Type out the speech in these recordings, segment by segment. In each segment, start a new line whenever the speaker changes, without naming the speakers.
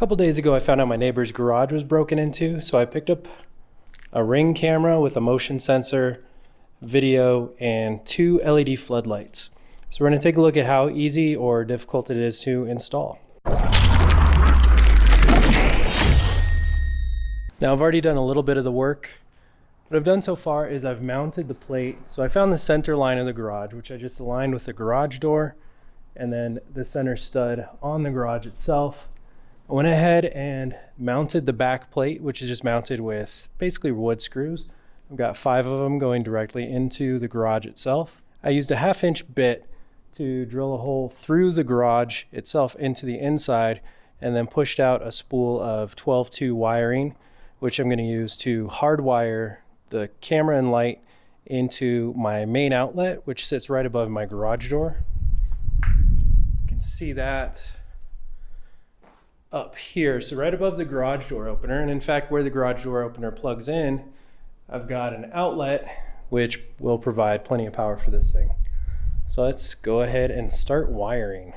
couple days ago I found out my neighbor's garage was broken into, so I picked up a Ring camera with a motion sensor, video, and 2 LED floodlights. So we're going to take a look at how easy or difficult it is to install. Now I've already done a little bit of the work. What I've done so far is I've mounted the plate. So I found the center line of the garage, which I just aligned with the garage door, and then the center stud on the garage itself. I went ahead and mounted the back plate, which is just mounted with basically wood screws. I've got 5 of them going directly into the garage itself. I used a 1/2 inch bit to drill a hole through the garage itself into the inside, and then pushed out a spool of 12-2 wiring, which I'm going to use to hardwire the camera and light into my main outlet, which sits right above my garage door. You can see that up here, so right above the garage door opener, and in fact where the garage door opener plugs in, I've got an outlet which will provide plenty of power for this thing. So let's go ahead and start wiring.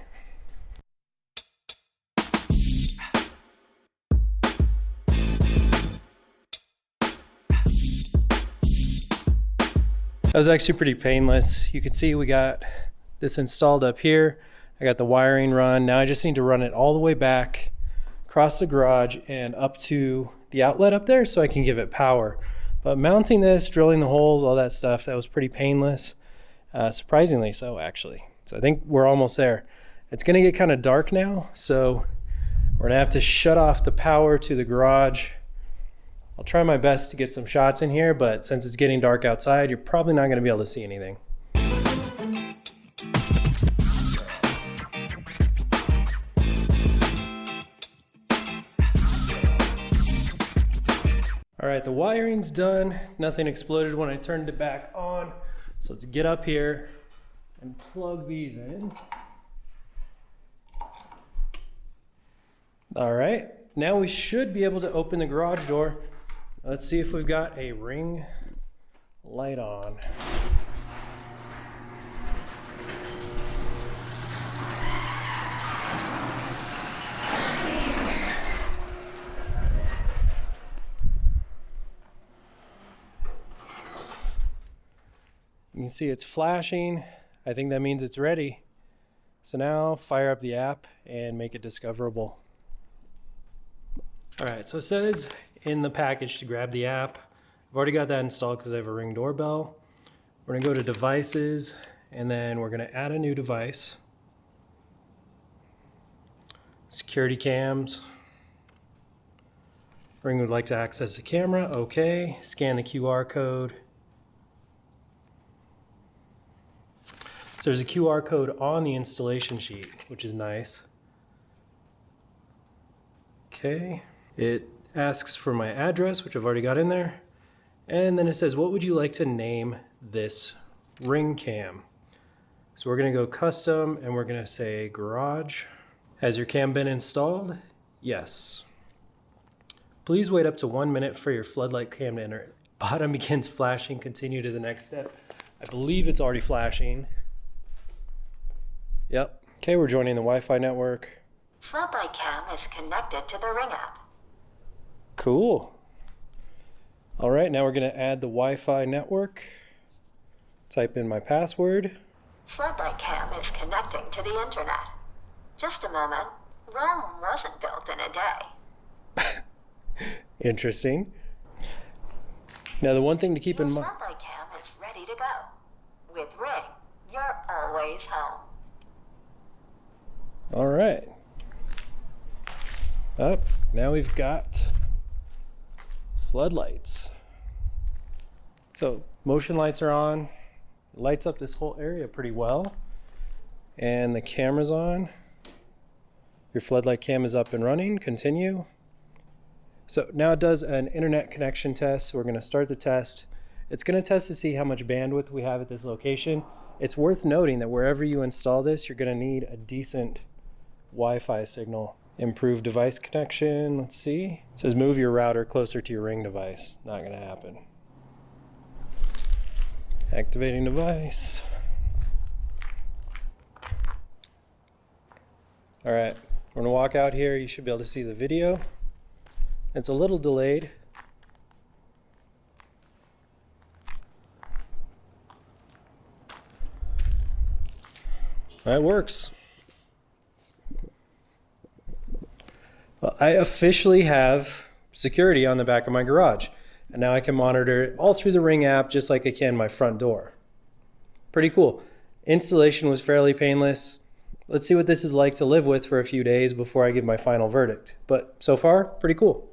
That was actually pretty painless. You can see we got this installed up here. I got the wiring run. Now I just need to run it all the way back across the garage and up to the outlet up there so I can give it power. But mounting this, drilling the holes, all that stuff, that was pretty painless. Surprisingly so, actually. So I think we're almost there. It's gonna get kind of dark now, so we're gonna have to shut off the power to the garage. I'll try my best to get some shots in here, but since it's getting dark outside, you're probably not gonna be able to see anything. All right, the wiring's done. Nothing exploded when I turned it back on. So let's get up here and plug these in. All right, now we should be able to open the garage door. Let's see if we've got a Ring light on. You can see it's flashing. I think that means it's ready. So now fire up the app and make it discoverable. All right, so it says in the package to grab the app. I've already got that installed because I have a Ring doorbell. We're gonna go to devices, and then we're gonna add a new device. Security cams. Ring would like to access the camera, okay. Scan the QR code. So there's a QR code on the installation sheet, which is nice. Okay, it asks for my address, which I've already got in there. And then it says, what would you like to name this Ring cam? So we're gonna go custom, and we're gonna say garage. Has your cam been installed? Yes. Please wait up to 1 minute for your floodlight cam to enter. Bottom begins flashing, continue to the next step. I believe it's already flashing. Yep. Okay, we're joining the Wi-Fi network.
Floodlight cam is connected to the Ring app.
Cool. All right, now we're going to add the Wi-Fi network. Type in my password.
Floodlight cam is connecting to the internet. Just a moment. Rome wasn't built in a day.
Interesting. Now the one thing to keep in mind.
Floodlight cam is ready to go. With Ring, you're always home.
All right. Up. Now we've got floodlights. So motion lights are on. It lights up this whole area pretty well. And the camera's on. Your floodlight cam is up and running. Continue. So now it does an internet connection test. So we're going to start the test. It's going to test to see how much bandwidth we have at this location. It's worth noting that wherever you install this, you're going to need a decent Wi-Fi signal. Improve device connection. Let's see. It says move your router closer to your Ring device. Not going to happen. Activating device. All right. I'm gonna walk out here. You should be able to see the video. It's a little delayed. That works. Well, I officially have security on the back of my garage. And now I can monitor it all through the Ring app just like I can my front door. Pretty cool. Installation was fairly painless. Let's see what this is like to live with for a few days before I give my final verdict. But so far, pretty cool.